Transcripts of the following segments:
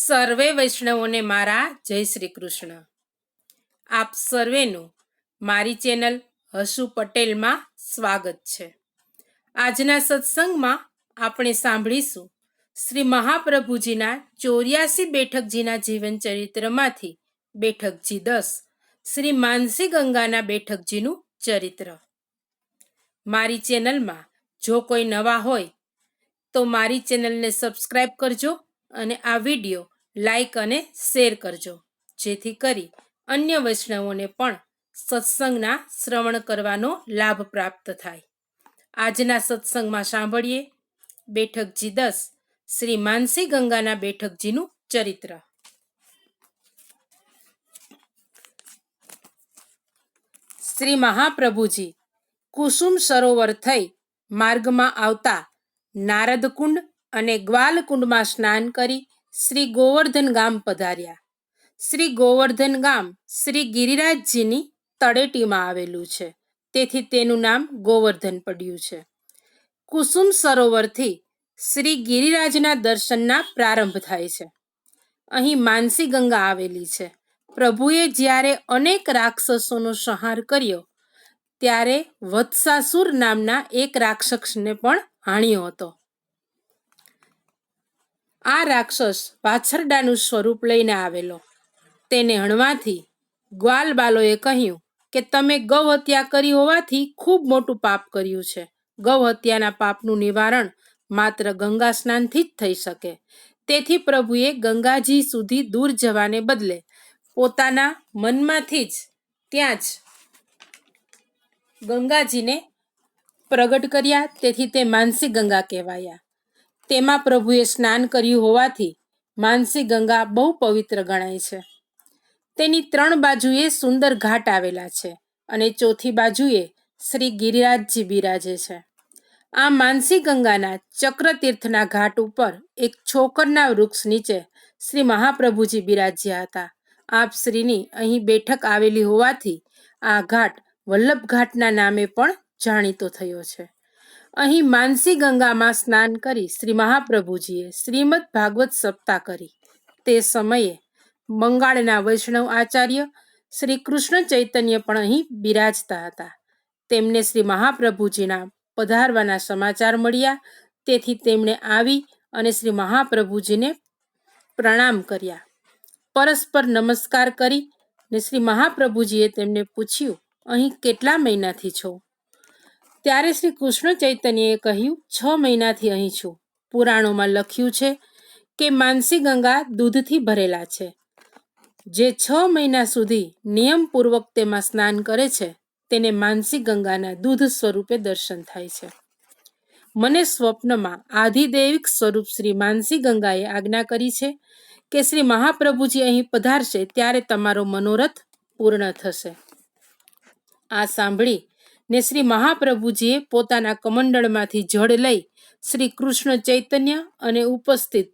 સર્વે વૈષ્ણવોને મારા જય શ્રી કૃષ્ણ. આપ સર્વેનું મારી ચેનલ હસુ પટેલમાં સ્વાગત છે. આજના સત્સંગમાં આપણે સાંભળીશું શ્રી મહાપ્રભુજીના 84 બેઠકજીના જીવન ચરિત્રમાંથી બેઠકજી 10 શ્રી માનસી ગંગાના બેઠકજીનું ચરિત્ર. મારી ચેનલમાં જો કોઈ નવા હોય તો મારી ચેનલને સબસ્ક્રાઇબ કરજો અને આ વિડીયો લાઈક અને શેર કરજો, જેથી કરી અન્ય વૈષ્ણવોને પણ સત્સંગના શ્રવણ કરવાનો લાભ પ્રાપ્ત થાય. આજના સત્સંગમાં સાંભળીએ બેઠકજી 10 શ્રી માનસી ગંગાના બેઠકજીનું ચરિત્ર. શ્રી મહાપ્રભુજી કુસુમ સરોવર થઈ માર્ગમાં આવતા નારદકુંડ અને ગ્વાલકુંડમાં સ્નાન કરી શ્રી ગોવર્ધન ગામ પધાર્યા. શ્રી ગોવર્ધન ગામ શ્રી ગિરિરાજજીની તળેટીમાં આવેલું છે, તેથી તેનું નામ ગોવર્ધન પડ્યું છે. કુસુમ સરોવરથી શ્રી ગિરિરાજના દર્શનના પ્રારંભ થાય છે. અહીં માનસી ગંગા આવેલી છે. પ્રભુએ જ્યારે અનેક રાક્ષસોનો સંહાર કર્યો ત્યારે વત્સાસુર નામના એક રાક્ષસને પણ હાણ્યો હતો. આ રાક્ષસ વાછરડાનું સ્વરૂપ લઈને આવેલો. તેને હણવાથી ગ્વાલબાલોએ કહ્યું કે તમે ગૌ હત્યા કરી હોવાથી ખૂબ મોટું પાપ કર્યું છે. ગૌ હત્યાના પાપનું નિવારણ માત્ર ગંગા સ્નાનથી જ થઈ શકે. તેથી પ્રભુએ ગંગાજી સુધી દૂર જવાને બદલે પોતાના મનમાંથી જ ત્યાં જ ગંગાજીને પ્રગટ કર્યા. તેથી તે માનસી ગંગા કહેવાયા. તેમાં પ્રભુએ સ્નાન કર્યું હોવાથી માનસી ગંગા બહુ પવિત્ર ગણાય છે. તેની 3 બાજુએ સુંદર ઘાટ આવેલા છે અને ચોથી બાજુએ શ્રી ગિરિરાજજી બિરાજે છે. આ માનસી ગંગાના ચક્રતીર્થના ઘાટ ઉપર એક છોકરના વૃક્ષ નીચે શ્રી મહાપ્રભુજી બિરાજ્યા હતા. આપ શ્રીની અહીં બેઠક આવેલી હોવાથી આ ઘાટ વલ્લભ ઘાટના નામે પણ જાણીતો થયો છે. અહીં માનસી ગંગામાં સ્નાન કરી શ્રી મહાપ્રભુજીએ શ્રીમદ ભાગવત સપ્તાહ કરી. તે સમયે બંગાળના વૈષ્ણવ આચાર્ય શ્રી કૃષ્ણ ચૈતન્ય પણ અહીં બિરાજતા હતા. તેમને શ્રી મહાપ્રભુજીના પધારવાના સમાચાર મળ્યા, તેથી તેમણે આવી અને શ્રી મહાપ્રભુજીને પ્રણામ કર્યા. પરસ્પર નમસ્કાર કરી ને શ્રી મહાપ્રભુજીએ તેમને પૂછ્યું, અહીં કેટલા મહિનાથી છો? ત્યારે શ્રી કૃષ્ણ ચૈતન્યએ કહ્યું, 6 મહિનાથી અહીં છું. પુરાણોમાં લખ્યું છે કે માનસી ગંગા દૂધથી ભરેલા છે. જે 6 મહિના સુધી નિયમપૂર્વક તેમાં સ્નાન કરે છે તેને માનસી ગંગાના દૂધ સ્વરૂપે દર્શન થાય છે. મને સ્વપ્નમાં આધિદૈવિક સ્વરૂપ શ્રી માનસી ગંગાએ આજ્ઞા કરી છે કે શ્રી મહાપ્રભુજી અહીં પધારશે ત્યારે તમારો મનોરથ પૂર્ણ થશે. આ સાંભળી ને શ્રી મહાપ્રભુજીએ પોતાના કમંડળમાંથી જળ લઈ શ્રી કૃષ્ણ ચૈતન્ય અને ઉપસ્થિત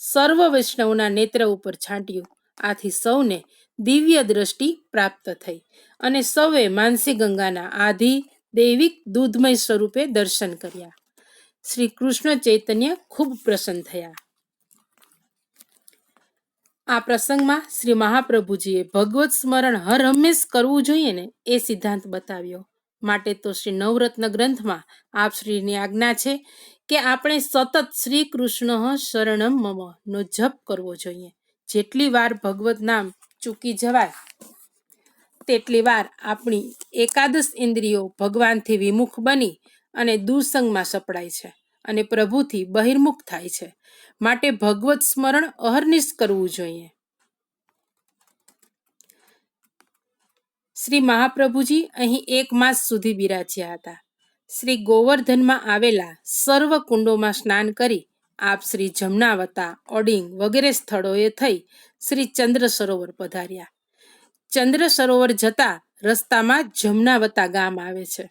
સર્વ વૈષ્ણવના નેત્ર ઉપર છાંટ્યું. આથી સૌને દિવ્ય દ્રષ્ટિ પ્રાપ્ત થઈ અને સૌએ માનસી ગંગાના આધિ દૈવિક દૂધમય સ્વરૂપે દર્શન કર્યા. શ્રી કૃષ્ણ ચૈતન્ય ખૂબ પ્રસન્ન થયા. આ પ્રસંગમાં શ્રી મહાપ્રભુજીએ ભગવત સ્મરણ હર હંમેશ કરવું જોઈએ ને એ સિદ્ધાંત બતાવ્યો. માટે તો શ્રી નવરત્ન ગ્રંથમાં આપ શ્રીની આજ્ઞા છે કે આપણે સતત શ્રી કૃષ્ણ શરણમ મમ નો જપ કરવો જોઈએ. જેટલી વાર ભગવત નામ ચૂકી જવાય તેટલી વાર આપણી એકાદશ ઇન્દ્રિયો ભગવાનથી વિમુખ બની અને દુસંગમાં સપડાય છે અને પ્રભુથી બહિર્મુખ થાય છે. માટે ભગવત સ્મરણ અહર્નિશ કરવું જોઈએ. શ્રી મહાપ્રભુજી અહીં 1 માસ સુધી બિરાજ્યા હતા. શ્રી ગોવર્ધનમાં આવેલા સર્વ કુંડોમાં સ્નાન કરી આપ શ્રી જમનાવતા, ઓડિંગ વગેરે સ્થળોએ થઈ શ્રી ચંદ્ર સરોવર પધાર્યા. ચંદ્ર સરોવર જતા રસ્તામાં જમનાવતા ગામ આવે છે.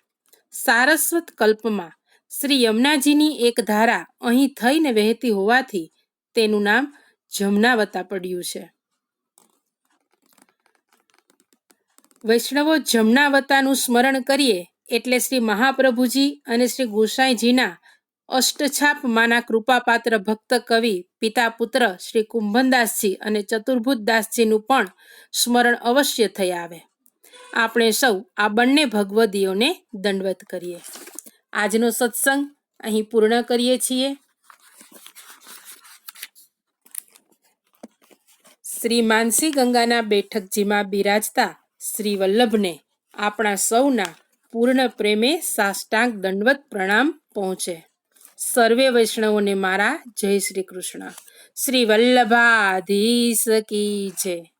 સારસ્વત કલ્પમાં શ્રી યમુનાજીની એક ધારા અહીં થઈને વહેતી હોવાથી તેનું નામ જમનાવતા પડ્યું છે. વૈષ્ણવો જમનાવતાનું સ્મરણ કરીએ એટલે શ્રી મહાપ્રભુજી અને શ્રી ગોસાઈજીના અષ્ટછાપ માના કૃપાપાત્ર ભક્ત કવિ પિતા પુત્ર શ્રી કુંભનદાસજી અને ચતુર્ભુતદાસજીનું પણ સ્મરણ અવશ્ય થઈ આવે. આપણે સૌ આ બંને ભગવદીઓને દંડવત કરીએ. આજનો સત્સંગ અહીં પૂર્ણ કરીએ છીએ. શ્રી માનસી ગંગાના બેઠકજીમાં બિરાજતા શ્રી વલ્લભને આપણા સૌના પૂર્ણ પ્રેમે સાષ્ટાંગ દંડવત પ્રણામ પહોંચે. સર્વે વૈષ્ણવોને મારા જય શ્રી કૃષ્ણ. શ્રી વલ્લભાધીશ કી જય.